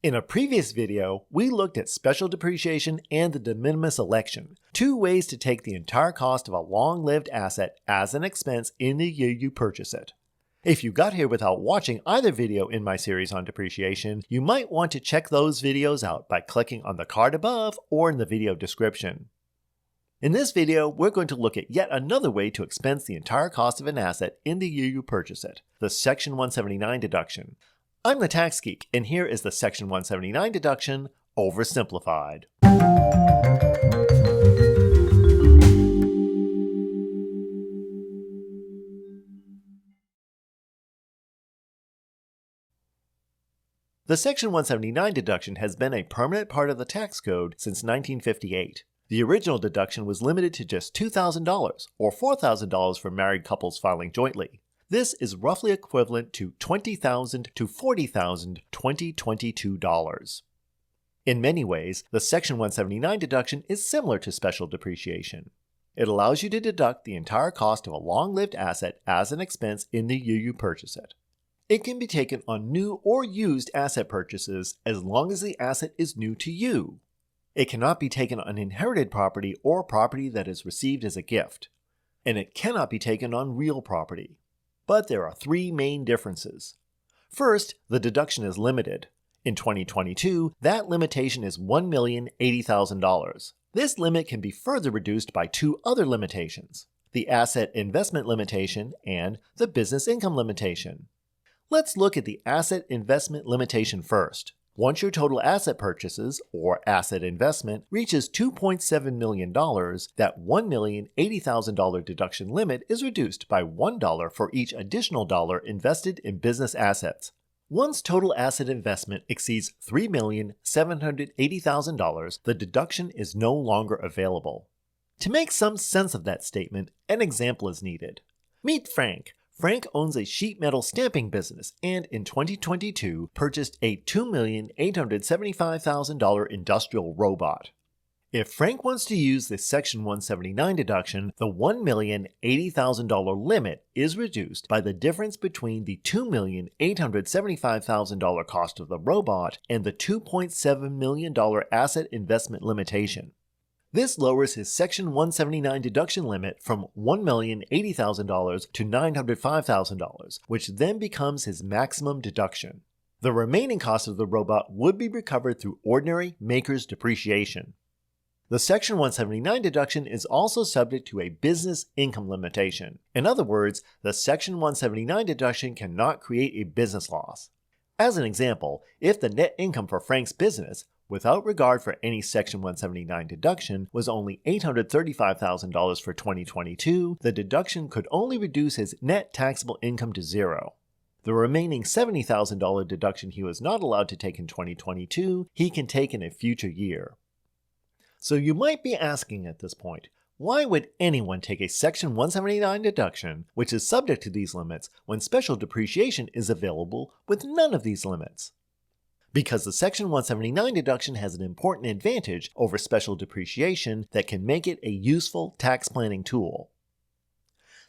In a previous video, we looked at special depreciation and the de minimis election, two ways to take the entire cost of a long-lived asset as an expense in the year you purchase it. If you got here without watching either video in my series on depreciation, you might want to check those videos out by clicking on the card above or in the video description. In this video, we're going to look at yet another way to expense the entire cost of an asset in the year you purchase it, the Section 179 deduction. I'm the Tax Geek, and here is the Section 179 deduction, oversimplified. The Section 179 deduction has been a permanent part of the tax code since 1958. The original deduction was limited to just $2,000 or $4,000 for married couples filing jointly. This is roughly equivalent to $20,000 to $40,000 2022 dollars. In many ways, the Section 179 deduction is similar to special depreciation. It allows you to deduct the entire cost of a long-lived asset as an expense in the year you purchase it. It can be taken on new or used asset purchases as long as the asset is new to you. It cannot be taken on inherited property or property that is received as a gift. And it cannot be taken on real property. But there are three main differences. First, the deduction is limited. In 2022, that limitation is $1,080,000. This limit can be further reduced by two other limitations, the asset investment limitation and the business income limitation. Let's look at the asset investment limitation first. Once your total asset purchases, or asset investment, reaches $2.7 million, that $1,080,000 deduction limit is reduced by $1 for each additional dollar invested in business assets. Once total asset investment exceeds $3,780,000, the deduction is no longer available. To make some sense of that statement, an example is needed. Meet Frank. Frank owns a sheet metal stamping business and in 2022 purchased a $2,875,000 industrial robot. If Frank wants to use the Section 179 deduction, the $1,080,000 limit is reduced by the difference between the $2,875,000 cost of the robot and the $2.7 million asset investment limitation. This lowers his Section 179 deduction limit from $1,080,000 to $905,000, which then becomes his maximum deduction. The remaining cost of the robot would be recovered through ordinary maker's depreciation. The Section 179 deduction is also subject to a business income limitation. In other words, the Section 179 deduction cannot create a business loss. As an example, if the net income for Frank's business, without regard for any Section 179 deduction, was only $835,000 for 2022, the deduction could only reduce his net taxable income to zero. The remaining $70,000 deduction he was not allowed to take in 2022, he can take in a future year. So you might be asking at this point, why would anyone take a Section 179 deduction, which is subject to these limits, when special depreciation is available with none of these limits? Because the Section 179 deduction has an important advantage over special depreciation that can make it a useful tax planning tool.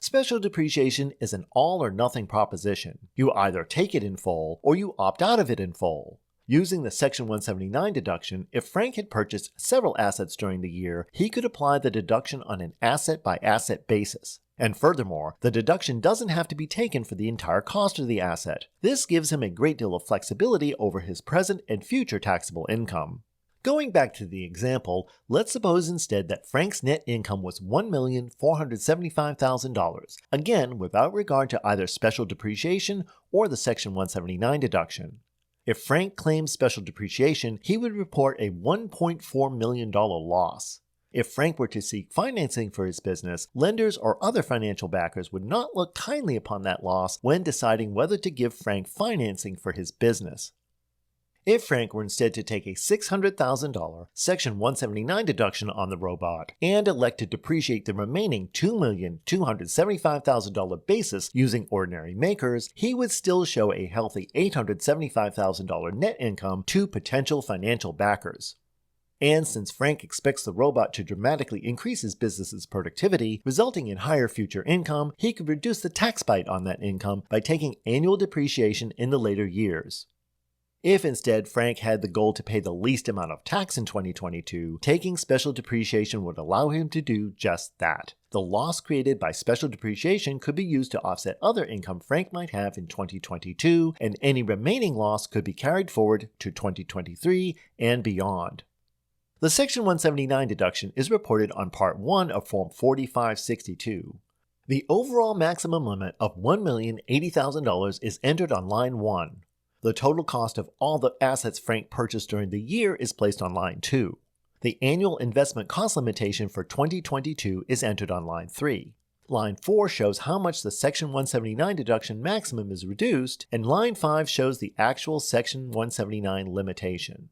Special depreciation is an all-or-nothing proposition. You either take it in full or you opt out of it in full. Using the Section 179 deduction, if Frank had purchased several assets during the year, he could apply the deduction on an asset-by-asset basis. And furthermore, the deduction doesn't have to be taken for the entire cost of the asset. This gives him a great deal of flexibility over his present and future taxable income. Going back to the example, let's suppose instead that Frank's net income was $1,475,000, again without regard to either special depreciation or the Section 179 deduction. If Frank claims special depreciation, he would report a $1.4 million loss. If Frank were to seek financing for his business, lenders or other financial backers would not look kindly upon that loss when deciding whether to give Frank financing for his business. If Frank were instead to take a $600,000 Section 179 deduction on the robot and elect to depreciate the remaining $2,275,000 basis using ordinary makers, he would still show a healthy $875,000 net income to potential financial backers. And since Frank expects the robot to dramatically increase his business's productivity, resulting in higher future income, he could reduce the tax bite on that income by taking annual depreciation in the later years. If instead Frank had the goal to pay the least amount of tax in 2022, taking special depreciation would allow him to do just that. The loss created by special depreciation could be used to offset other income Frank might have in 2022, and any remaining loss could be carried forward to 2023 and beyond. The Section 179 deduction is reported on Part 1 of Form 4562. The overall maximum limit of $1,080,000 is entered on line 1. The total cost of all the assets Frank purchased during the year is placed on line 2. The annual investment cost limitation for 2022 is entered on line 3. Line 4 shows how much the Section 179 deduction maximum is reduced, and line 5 shows the actual Section 179 limitation.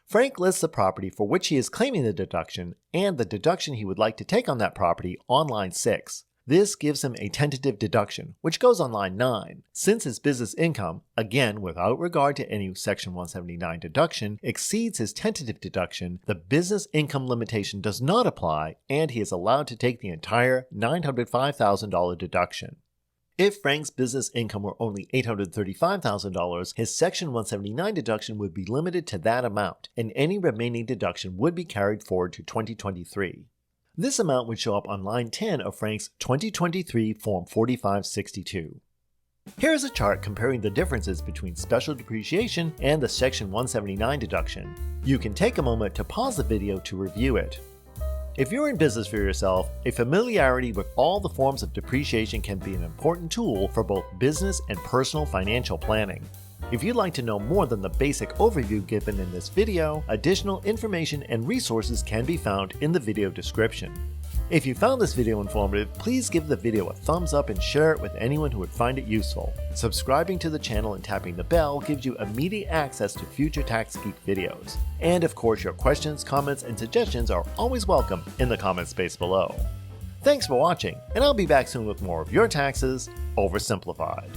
Frank lists the property for which he is claiming the deduction and the deduction he would like to take on that property on line 6. This gives him a tentative deduction, which goes on line 9. Since his business income, again without regard to any Section 179 deduction, exceeds his tentative deduction, the business income limitation does not apply, and he is allowed to take the entire $905,000 deduction. If Frank's business income were only $835,000, his Section 179 deduction would be limited to that amount, and any remaining deduction would be carried forward to 2023. This amount would show up on line 10 of Frank's 2023 Form 4562. Here's a chart comparing the differences between special depreciation and the Section 179 deduction. You can take a moment to pause the video to review it. If you're in business for yourself, a familiarity with all the forms of depreciation can be an important tool for both business and personal financial planning. If you'd like to know more than the basic overview given in this video, additional information and resources can be found in the video description. If you found this video informative, please give the video a thumbs up and share it with anyone who would find it useful. Subscribing to the channel and tapping the bell gives you immediate access to future Tax Geek videos. And of course, your questions, comments, and suggestions are always welcome in the comment space below. Thanks for watching, and I'll be back soon with more of your taxes oversimplified.